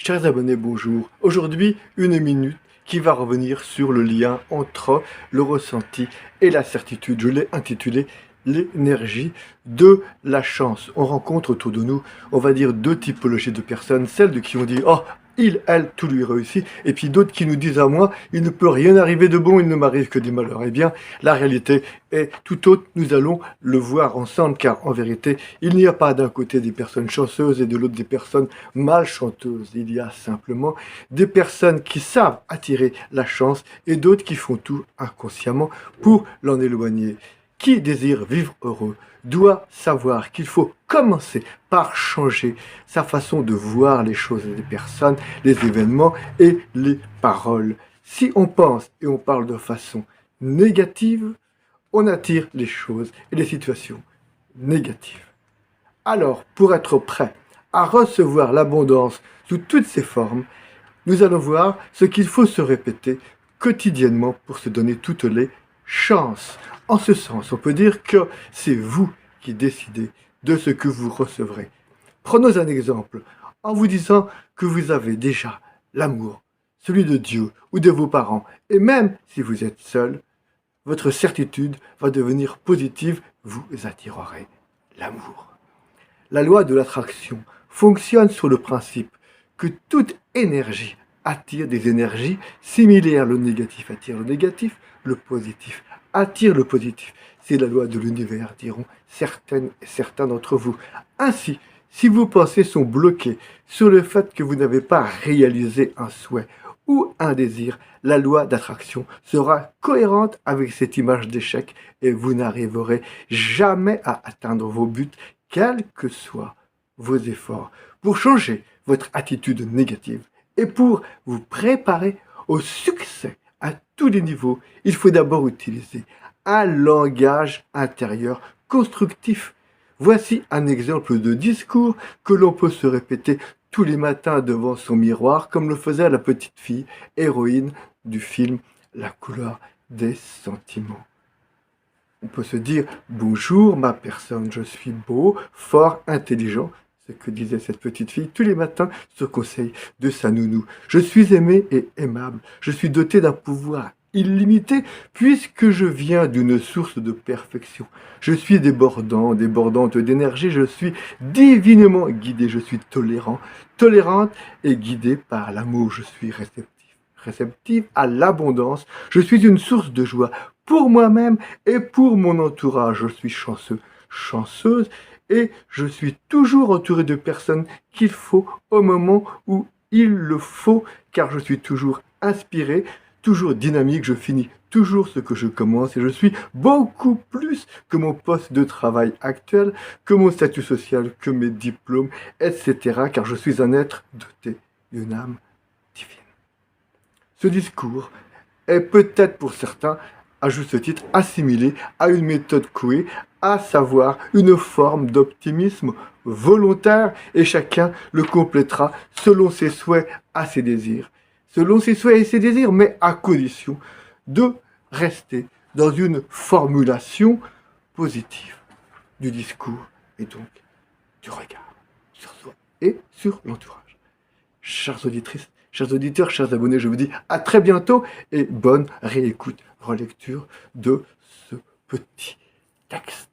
Chers abonnés, bonjour. Aujourd'hui, une minute qui va revenir sur le lien entre le ressenti et la certitude. Je l'ai intitulé l'énergie de la chance. On rencontre autour de nous, on va dire, deux typologies de personnes. Celles de qui on dit « Oh, il, elle, tout lui réussit », et puis d'autres qui nous disent à moi « Il ne peut rien arriver de bon, il ne m'arrive que des malheurs ». Eh bien, la réalité est tout autre. Nous allons le voir ensemble, car en vérité, il n'y a pas d'un côté des personnes chanceuses et de l'autre des personnes malchanteuses. Il y a simplement des personnes qui savent attirer la chance et d'autres qui font tout inconsciemment pour l'en éloigner. Qui désire vivre heureux doit savoir qu'il faut commencer par changer sa façon de voir les choses et les personnes, les événements et les paroles. Si on pense et on parle de façon négative, on attire les choses et les situations négatives. Alors, pour être prêt à recevoir l'abondance sous toutes ses formes, nous allons voir ce qu'il faut se répéter quotidiennement pour se donner toutes les chances. En ce sens, on peut dire que c'est vous qui décidez de ce que vous recevrez. Prenons un exemple en vous disant que vous avez déjà l'amour, celui de Dieu ou de vos parents, et même si vous êtes seul, votre certitude va devenir positive, vous attirerez l'amour. La loi de l'attraction fonctionne sur le principe que toute énergie attire des énergies similaires. Le négatif attire le négatif, le positif attire le positif. C'est la loi de l'univers, diront certaines et certains d'entre vous. Ainsi, si vos pensées sont bloquées sur le fait que vous n'avez pas réalisé un souhait ou un désir, la loi d'attraction sera cohérente avec cette image d'échec et vous n'arriverez jamais à atteindre vos buts, quels que soient vos efforts. Pour changer votre attitude négative et pour vous préparer au succès à tous les niveaux, il faut d'abord utiliser un langage intérieur constructif. Voici un exemple de discours que l'on peut se répéter tous les matins devant son miroir, comme le faisait la petite fille, héroïne du film La couleur des sentiments. On peut se dire « Bonjour ma personne, je suis beau, fort, intelligent ». C'est ce que disait cette petite fille tous les matins sur conseil de sa nounou. « Je suis aimé et aimable, je suis doté d'un pouvoir illimité puisque je viens d'une source de perfection. Je suis débordant, débordante d'énergie, je suis divinement guidé, je suis tolérant, tolérante et guidé par l'amour, je suis réceptive à l'abondance, je suis une source de joie pour moi-même et pour mon entourage. Je suis chanceux, chanceuse et je suis toujours entouré de personnes qu'il faut au moment où il le faut, car je suis toujours inspiré, toujours dynamique, je finis toujours ce que je commence et je suis beaucoup plus que mon poste de travail actuel, que mon statut social, que mes diplômes, etc. car je suis un être doté d'une âme divine. Ce discours est peut-être pour certains, à juste titre, assimilé à une méthode Coué, à savoir une forme d'optimisme volontaire, et chacun le complétera selon ses souhaits et ses désirs. Selon ses souhaits et ses désirs, mais à condition de rester dans une formulation positive du discours et donc du regard sur soi et sur l'entourage. Chères auditrices, chers auditeurs, chers abonnés, je vous dis à très bientôt et bonne réécoute, relecture de ce petit texte.